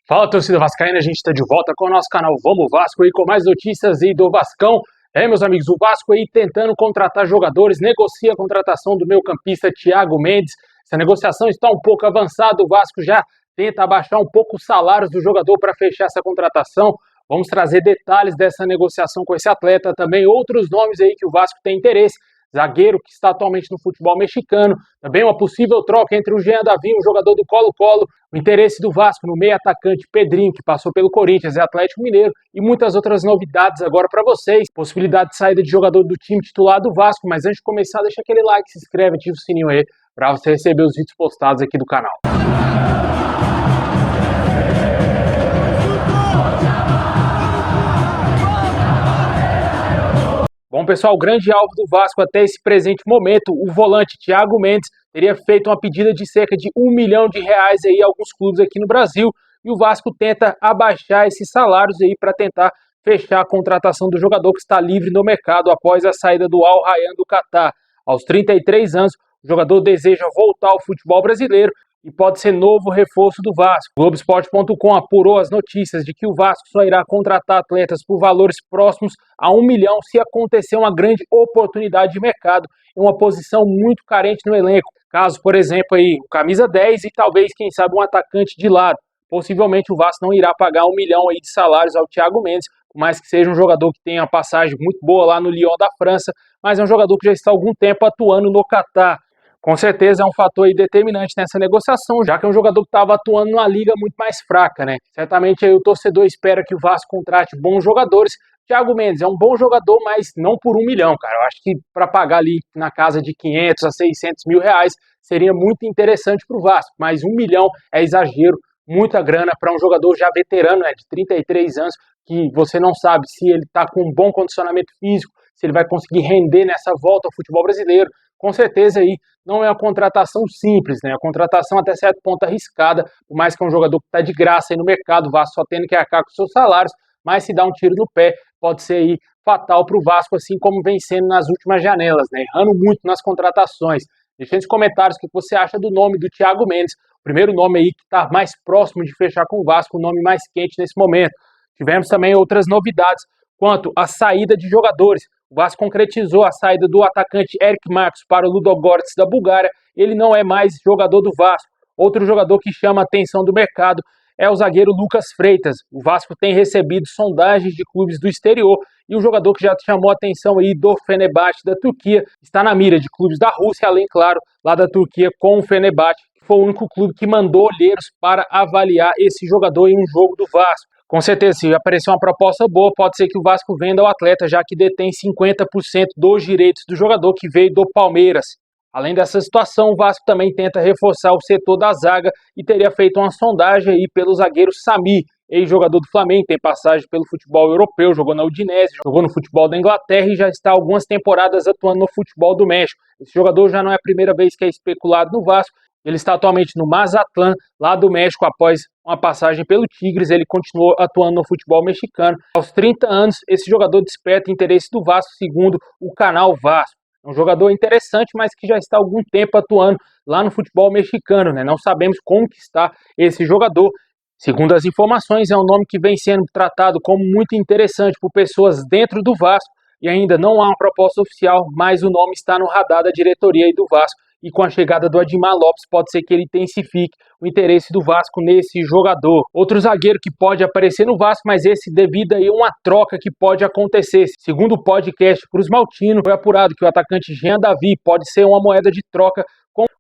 Fala, torcida vascaína, a gente está de volta com o nosso canal Vamos Vasco aí com mais notícias aí do Vascão. Meus amigos, o Vasco aí tentando contratar jogadores, negocia a contratação do meio-campista Thiago Mendes. Essa negociação está um pouco avançada, o Vasco já tenta abaixar um pouco os salários do jogador para fechar essa contratação. Vamos trazer detalhes dessa negociação com esse atleta, também outros nomes aí que o Vasco tem interesse. Zagueiro que está atualmente no futebol mexicano, também uma possível troca entre o Jean Davi, um jogador do Colo-Colo, o interesse do Vasco no meio atacante Pedrinho, que passou pelo Corinthians e Atlético Mineiro, e muitas outras novidades agora para vocês, possibilidade de saída de jogador do time titular do Vasco, mas antes de começar, deixa aquele like, se inscreve, ativa o sininho aí, para você receber os vídeos postados aqui do canal. Bom, pessoal, o grande alvo do Vasco até esse presente momento, o volante Thiago Mendes, teria feito uma pedida de cerca de R$1 milhão aí a alguns clubes aqui no Brasil, e o Vasco tenta abaixar esses salários aí para tentar fechar a contratação do jogador que está livre no mercado após a saída do Al Rayyan do Catar. Aos 33 anos, o jogador deseja voltar ao futebol brasileiro e pode ser novo reforço do Vasco. O Globoesporte.com apurou as notícias de que o Vasco só irá contratar atletas por valores próximos a R$1 milhão se acontecer uma grande oportunidade de mercado em uma posição muito carente no elenco. Caso, por exemplo, aí, o camisa 10 e talvez, quem sabe, um atacante de lado. Possivelmente o Vasco não irá pagar R$1 milhão aí de salários ao Thiago Mendes, por mais que seja um jogador que tenha uma passagem muito boa lá no Lyon da França, mas é um jogador que já está há algum tempo atuando no Catar. Com certeza é um fator aí determinante nessa negociação, já que é um jogador que estava atuando numa liga muito mais fraca, né? Certamente aí o torcedor espera que o Vasco contrate bons jogadores. Thiago Mendes é um bom jogador, mas não por R$1 milhão, cara. Eu acho que para pagar ali na casa de 500 a 600 mil reais seria muito interessante para o Vasco, mas R$1 milhão é exagero, muita grana para um jogador já veterano, né, de 33 anos, que você não sabe se ele está com um bom condicionamento físico, se ele vai conseguir render nessa volta ao futebol brasileiro. Com certeza aí não é uma contratação simples, né? A contratação até certo ponto arriscada, por mais que é um jogador que está de graça aí no mercado, o Vasco só tendo que arcar com seus salários, mas se dá um tiro no pé, pode ser aí fatal para o Vasco, assim como vem sendo nas últimas janelas, né? Errando muito nas contratações. Deixa nos comentários o que você acha do nome do Thiago Mendes, o primeiro nome aí que está mais próximo de fechar com o Vasco, o nome mais quente nesse momento. Tivemos também outras novidades quanto à saída de jogadores. O Vasco concretizou a saída do atacante Eric Marcos para o Ludogorets da Bulgária. Ele não é mais jogador do Vasco. Outro jogador que chama a atenção do mercado é o zagueiro Lucas Freitas. O Vasco tem recebido sondagens de clubes do exterior e o jogador que já chamou a atenção aí do Fenerbahçe da Turquia está na mira de clubes da Rússia, além, claro, lá da Turquia com o Fenerbahçe, que foi o único clube que mandou olheiros para avaliar esse jogador em um jogo do Vasco. Com certeza, se aparecer uma proposta boa, pode ser que o Vasco venda o atleta, já que detém 50% dos direitos do jogador que veio do Palmeiras. Além dessa situação, o Vasco também tenta reforçar o setor da zaga e teria feito uma sondagem aí pelo zagueiro Sami, ex-jogador do Flamengo, tem passagem pelo futebol europeu, jogou na Udinese, jogou no futebol da Inglaterra e já está há algumas temporadas atuando no futebol do México. Esse jogador já não é a primeira vez que é especulado no Vasco. Ele está atualmente no Mazatlán, lá do México, após uma passagem pelo Tigres. Ele continuou atuando no futebol mexicano. Aos 30 anos, esse jogador desperta interesse do Vasco, segundo o canal Vasco. É um jogador interessante, mas que já está há algum tempo atuando lá no futebol mexicano, né? Não sabemos como que está esse jogador. Segundo as informações, é um nome que vem sendo tratado como muito interessante por pessoas dentro do Vasco e ainda não há uma proposta oficial, mas o nome está no radar da diretoria aí do Vasco. E com a chegada do Adimar Lopes, pode ser que ele intensifique o interesse do Vasco nesse jogador. Outro zagueiro que pode aparecer no Vasco, mas esse devido aí a uma troca que pode acontecer. Segundo o podcast Cruz Maltino, foi apurado que o atacante Jean Davi pode ser uma moeda de troca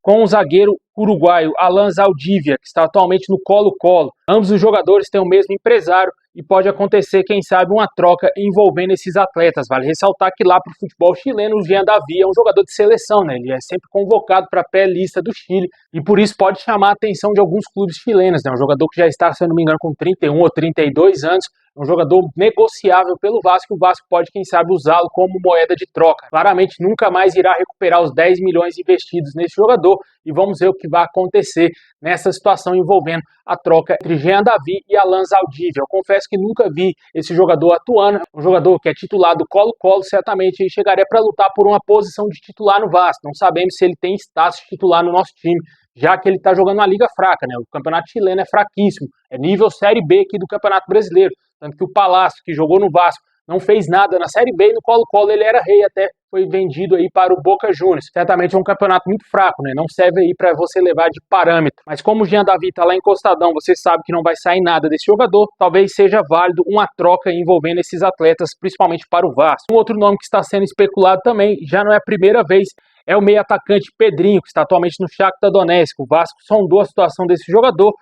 com o zagueiro uruguaio Alan Zaldívia, que está atualmente no Colo-Colo. Ambos os jogadores têm o mesmo empresário e pode acontecer, quem sabe, uma troca envolvendo esses atletas. Vale ressaltar que lá para o futebol chileno, o Jean Davi é um jogador de seleção, né? Ele é sempre convocado para a pré-lista do Chile e por isso pode chamar a atenção de alguns clubes chilenos, né? Um jogador que já está, se eu não me engano, com 31 ou 32 anos, um jogador negociável pelo Vasco, o Vasco pode, quem sabe, usá-lo como moeda de troca. Claramente nunca mais irá recuperar os 10 milhões investidos nesse jogador e vamos ver o que vai acontecer nessa situação envolvendo a troca entre Jean Davi e Alan Zaldívia. Eu confesso que nunca vi esse jogador atuando, um jogador que é titular do Colo-Colo, certamente ele chegaria para lutar por uma posição de titular no Vasco. Não sabemos se ele tem status de titular no nosso time. já que ele está jogando uma liga fraca, né? O campeonato chileno é fraquíssimo, é nível Série B aqui do Campeonato Brasileiro, tanto que o Palácio, que jogou no Vasco, não fez nada na Série B e no Colo-Colo ele era rei, até foi vendido aí para o Boca Juniors. Certamente é um campeonato muito fraco, né? Não serve aí para você levar de parâmetro. Mas como o Jean David tá lá encostadão, você sabe que não vai sair nada desse jogador, talvez seja válido uma troca envolvendo esses atletas, principalmente para o Vasco. Um outro nome que está sendo especulado também, já não é a primeira vez, é o meio atacante Pedrinho, que está atualmente no Shakhtar Donetsk. O Vasco sondou a situação desse jogador.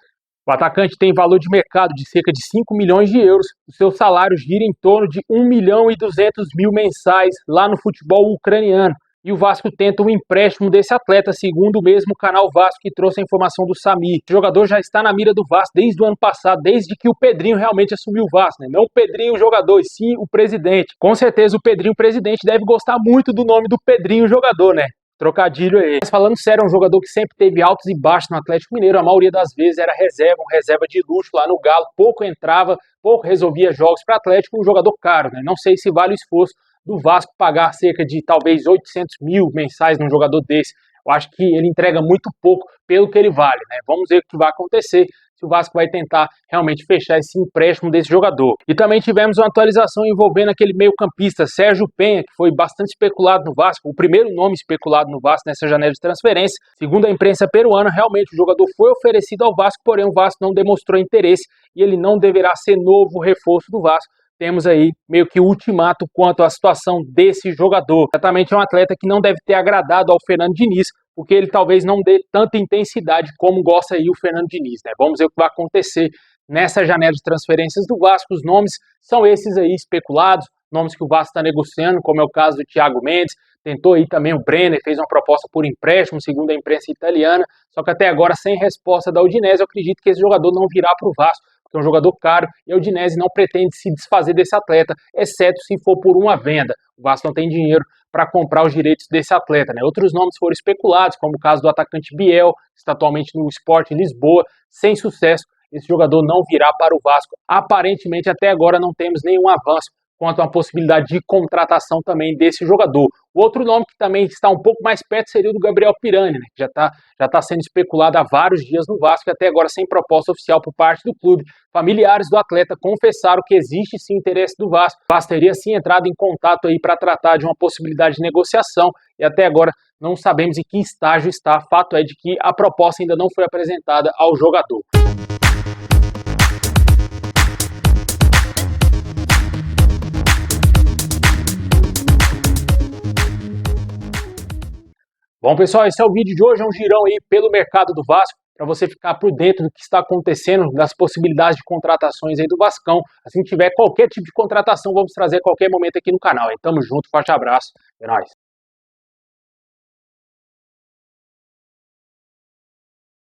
O atacante tem valor de mercado de cerca de 5 milhões de euros. O seu salário gira em torno de 1 milhão e 200 mil mensais lá no futebol ucraniano. E o Vasco tenta um empréstimo desse atleta, segundo o mesmo canal Vasco que trouxe a informação do Samir. O jogador já está na mira do Vasco desde o ano passado, desde que o Pedrinho realmente assumiu o Vasco, né? Não o Pedrinho o jogador, e sim o presidente. Com certeza o Pedrinho presidente deve gostar muito do nome do Pedrinho jogador, né? Trocadilho aí. Mas falando sério, é um jogador que sempre teve altos e baixos no Atlético Mineiro. A maioria das vezes era reserva, um reserva de luxo lá no Galo. Pouco entrava, pouco resolvia jogos para o Atlético. Um jogador caro, né? Não sei se vale o esforço do Vasco pagar cerca de talvez 800 mil mensais num jogador desse. Eu acho que ele entrega muito pouco pelo que ele vale, né? Vamos ver o que vai acontecer, se o Vasco vai tentar realmente fechar esse empréstimo desse jogador. E também tivemos uma atualização envolvendo aquele meio-campista Sérgio Penha, que foi bastante especulado no Vasco, o primeiro nome especulado no Vasco nessa janela de transferência. Segundo a imprensa peruana, realmente o jogador foi oferecido ao Vasco, porém o Vasco não demonstrou interesse e ele não deverá ser novo reforço do Vasco. Temos aí meio que o ultimato quanto à situação desse jogador. Certamente é um atleta que não deve ter agradado ao Fernando Diniz, porque ele talvez não dê tanta intensidade como gosta aí o Fernando Diniz, né? Vamos ver o que vai acontecer nessa janela de transferências do Vasco. Os nomes são esses aí especulados, nomes que o Vasco está negociando, como é o caso do Thiago Mendes. Tentou aí também o Brenner, fez uma proposta por empréstimo, segundo a imprensa italiana, só que até agora sem resposta da Udinese. Eu acredito que esse jogador não virá para o Vasco, porque é um jogador caro e a Udinese não pretende se desfazer desse atleta, exceto se for por uma venda. O Vasco não tem dinheiro para comprar os direitos desse atleta, né? Outros nomes foram especulados, como o caso do atacante Biel, que está atualmente no Sport Lisboa, sem sucesso. Esse jogador não virá para o Vasco. Aparentemente, até agora, não temos nenhum avanço quanto à possibilidade de contratação também desse jogador. O outro nome que também está um pouco mais perto seria o do Gabriel Pirani, né, que já tá sendo especulado há vários dias no Vasco e até agora sem proposta oficial por parte do clube. Familiares do atleta confessaram que existe sim interesse do Vasco. O Vasco teria sim entrado em contato aí para tratar de uma possibilidade de negociação e até agora não sabemos em que estágio está. Fato é de que a proposta ainda não foi apresentada ao jogador. Bom, pessoal, esse é o vídeo de hoje, é um girão aí pelo mercado do Vasco, para você ficar por dentro do que está acontecendo, das possibilidades de contratações aí do Vascão. Assim que tiver qualquer tipo de contratação, vamos trazer a qualquer momento aqui no canal. Tamo junto, forte abraço, é nóis.